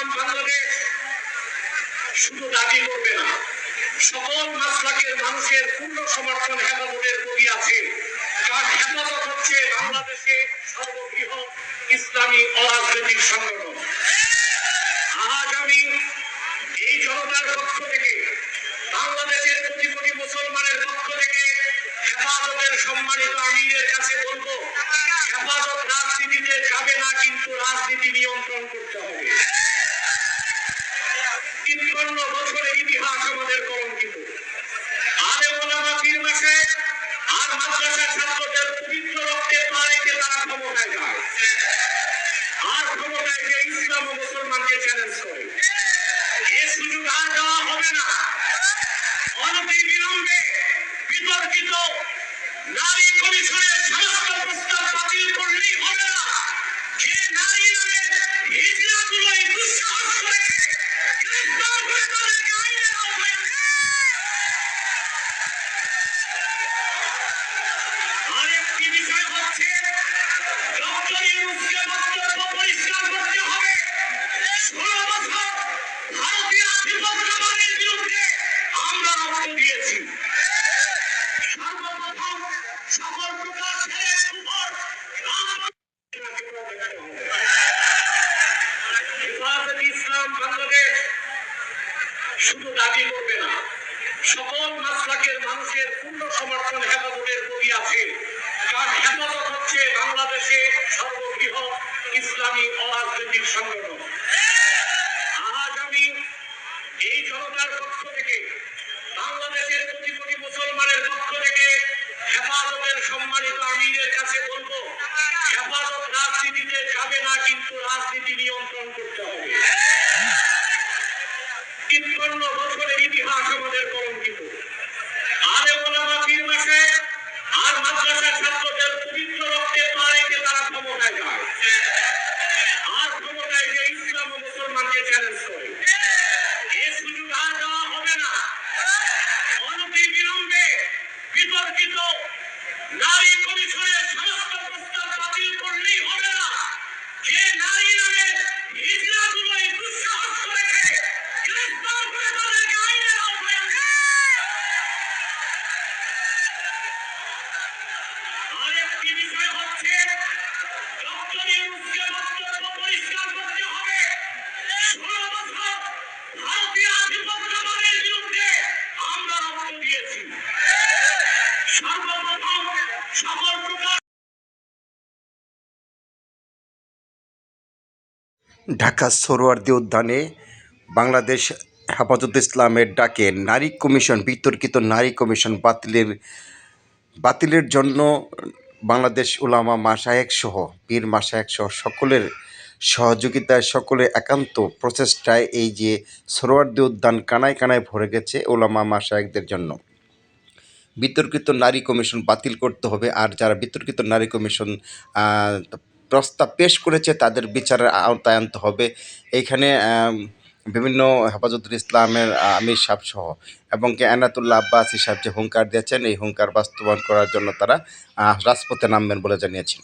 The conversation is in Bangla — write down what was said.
ইসলাম বাংলাদেশ শুধু দাবি করবে না, সকল মাসলাকের মানুষের পূর্ণ সমর্থন হেফাজতের প্রতি আছে। কারণ হেফাজত হচ্ছে বাংলাদেশে সর্ববৃহৎ ইসলামী অরাজনৈতিক সংগঠন। আজ আমি এই জনতার পক্ষ থেকে, বাংলাদেশের কোটি কোটি মুসলমানের পক্ষ থেকে হেফাজতের সম্মানিত আমিরের কাছে বলবো, হেফাজত রাজনীতিতে যাবে না, কিন্তু রাজনীতি নিয়ন্ত্রণ করতে হবে। ৫৩ বছরের ইতিহাস আমাদের কলঙ্কিত। আলেম ওলামা পীর মাশায়েখ আর মাদ্রাসা ছাত্রদের পবিত্র রক্তে পা রেখে তারা ক্ষমতায় যায়, আর ক্ষমতায় যে ইসলাম ও মুসলমানকে চ্যালেঞ্জ করে। এ সুযোগ আর দেওয়া হবে না। অনতি বিলম্বে বিতর্কিত নারী কমিশনের সমস্ত প্রস্তাব বাতিল করলেই হবে না। যে নারী নামে হিজড়াগুলোই দুঃসাহস করেছে, গ্রেফতার করে তাদেরকে আইনের আওতায় আনতে। আরেকটি বিষয় হচ্ছে, ডক্টর ইউনূসকে বক্তব্য পরিষ্কার করতে হবে। ১৬ বছর ভারতীয় আধিপত্যবাদের বিরুদ্ধে আমরা রক্ত দিয়েছি। সর্বপ্রথম সকল প্রকার ছেড়ে কুফর হেফাজত ইসলাম বাংলাদেশ শুধু দাবি করবে না, সকল মাসলাকের মানুষের পূর্ণ সমর্থন হেফাজতের প্রতি আছে। কারণ হেফাজত হচ্ছে বাংলাদেশে সর্ববৃহৎ ইসলামী অরাজনৈতিক সংগঠন। আজ আমি এই জনতার পক্ষ থেকে, বাংলাদেশের কোটি কোটি মুসলমানের পক্ষ থেকে হেফাজতের সম্মানিত আমিরের কাছে বলবো, হেফাজত রাজনীতিতে যাবে না, কিন্তু রাজনীতি নিয়ন্ত্রণ করতে হবে। ৫৩ বছরের ইতিহাস আমাদের কলঙ্কিত। আলেম ওলামা পীর মাশায়েখ আর মাদ্রাসা ছাত্রদের পবিত্র রক্তে পা রেখে তারা ক্ষমতায় যায়, আর ক্ষমতায় যে ইসলাম ও মুসলমানকে চ্যালেঞ্জ করে। এ সুযোগ আর দেওয়া হবে না। অনতি বিলম্বে বিতর্কিত নারী কমিশনের সমস্ত প্রস্তাব বাতিল করলেই হবে না। যে নারী নামে হিজড়াগুলোই দুঃসাহস করেছে, গ্রেফতার করে তাদেরকে আইনের আওতায় আনতে। আরেকটি বিষয় হচ্ছে, ডক্টর ইউনূসকে বক্তব্য পরিষ্কার করতে হবে। ১৬ বছর ভারতীয় আধিপত্যবাদের বিরুদ্ধে আমরা রক্ত দিয়েছি। সর্বপ্রথম সকল প্রকার ঢাকা সোহরাওয়ার্দী উদ্যানে বাংলাদেশ হেফাজত ইসলামের ডাকে নারী কমিশন, বিতর্কিত নারী কমিশন বাতিলের জন্য বাংলাদেশ উলামা মাশায়েখ সহ পীর মাশায়েখ সহ সকলের সহযোগিতায়, সকলের একান্ত প্রচেষ্টায় এই যে সোহরাওয়ার্দী উদ্যান কানায় কানায় ভরে গেছে উলামা মাশায়েখদের জন্য। বিতর্কিত নারী কমিশন বাতিল করতে হবে, আর যারা বিতর্কিত নারী কমিশন প্রস্তাব পেশ করেছে তাদের বিচারের আওতায় আনতে হবে। এইখানে বিভিন্ন হেফাজতুল ইসলামের আমির সাহেব সহ এবং এনায়েতুল্লাহ আব্বাসী সাহেব যে হুঙ্কার দিয়েছেন, এই হুঙ্কার বাস্তবায়ন করার জন্য তারা রাজপথে নামবেন বলে জানিয়েছেন।